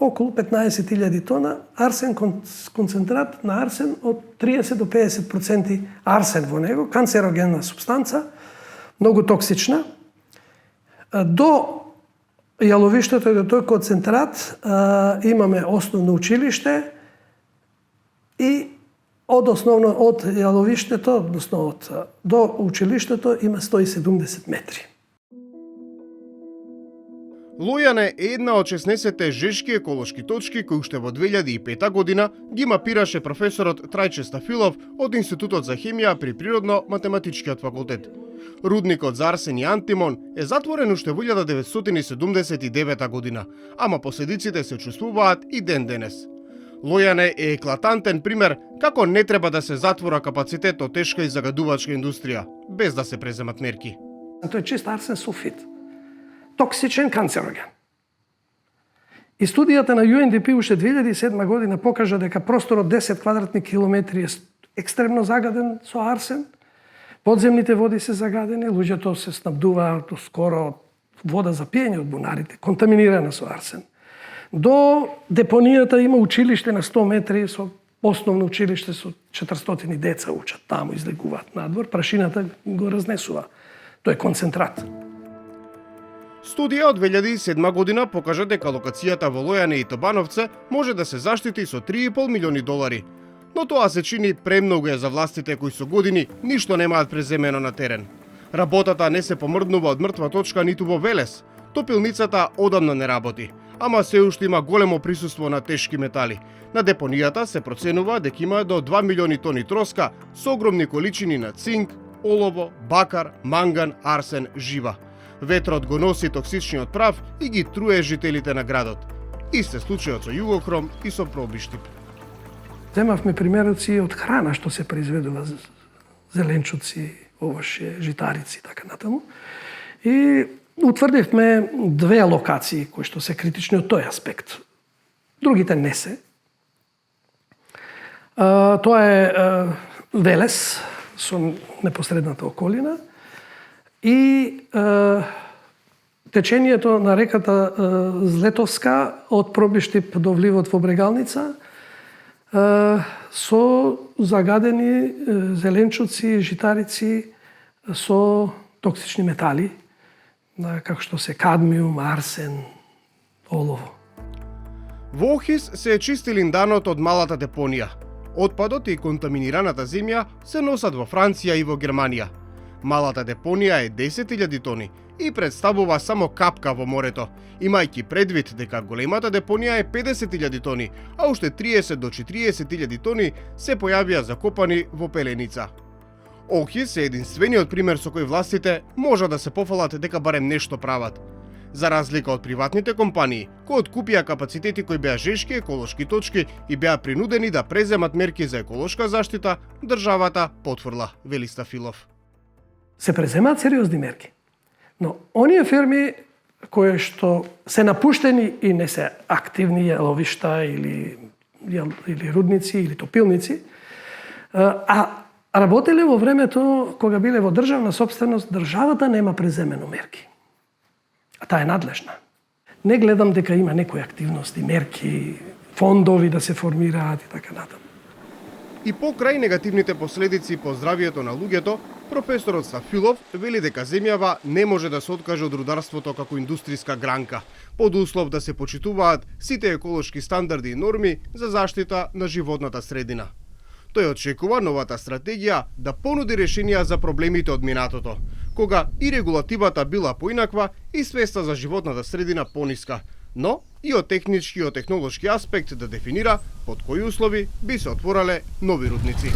околу 15.000 тона арсен, концентрат на арсен од 30 до 50% арсен во него, канцерогенна супстанца, многу токсична. До јаловиштето и до тој концентрат имаме основно училиште и од јаловиштето, односно до училиштето има 170 метри. Лојане е една од 16 жешки еколошки точки кои уште во 2005 година ги мапираше професорот Трајче Стафилов од Институтот за хемија при Природно-математичкиот факултет. Рудникот за арсен и антимон е затворен уште во 1979 година, ама последиците се чувствуваат и ден денес. Лојане е еклатантен пример како не треба да се затвора капацитет од тешка и загадувачка индустрија, без да се преземат мерки. Тој е чист арсен сулфид. Токсичен канцероген. И студијата на UNDP уште 2007 година покажа дека просторот 10 квадратни километри е екстремно загаден со арсен, подземните води се загадени, луѓето се снабдуваат скоро вода за пиење од бунарите, контаминирана со арсен. До депонијата има училиште на 100 метри, со основно училиште со 400 деца учат, таму излегуваат надвор, прашината го разнесува. Тој е концентрат. Студија од 2007 година покажа дека локацијата во Лојане и Тобановце може да се заштити со $3,5 милиони. Но тоа се чини премногу за властите кои со години ништо немаат преземено на терен. Работата не се помрднува од мртва точка ниту во Велес. Топилницата одамна не работи, ама се уште има големо присуство на тешки метали. На депонијата се проценува дека има до 2 милиони тони троска со огромни количини на цинк, олово, бакар, манган, арсен, жива. Ветрот го носи токсичниот прав и ги труе жителите на градот. Исте случајот со Југохром и со Пробиштип. Земавме примероци од храна што се произведува, зеленчуци, овошје, житарици и така натаму. И утврдивме две локации кои што се критични од тој аспект. Другите не се. Тоа е Велес со непосредната околина и течењето на реката Злетовска од Пробиштип до вливот во Брегалница со загадени зеленчуци, житарици со токсични метали, како што се кадмиум, арсен, олово. Во Охис се е чисти линданот од малата депонија. Отпадот и контаминираната земја се носат во Франција и во Германија. Малата депонија е 10.000 тони и представува само капка во морето, имајќи предвид дека големата депонија е 50.000 тони, а уште 30 до 40.000 тони се појавија закопани во Пеленица. Охис е единствениот пример со кој властите можат да се пофалат дека барем нешто прават. За разлика од приватните компании, кои откупија капацитети кои беа жешки еколошки точки и беа принудени да преземат мерки за еколошка заштита, државата потврла, вели Стафилов. Се преземаат сериозни мерки. Но оние фирми кои што се напуштени и не се активни јаловишта или рудници или топилници, а работеле во времето кога биле во државна сопственост, државата нема преземено мерки. А таа е надлежна. Не гледам дека има некои активности, мерки, фондови да се формираат и така натаму. И покрај негативните последици по здравието на луѓето, професорот Стафилов вели дека земјава не може да се откаже од рударството како индустријска гранка, под услов да се почитуваат сите еколошки стандарди и норми за заштита на животната средина. Тој очекува новата стратегија да понуди решенија за проблемите од минатото, кога и регулативата била поинаква и свеста за животната средина пониска, но и од технички и од технолошки аспект да дефинира под кои услови би се отворале нови рудници.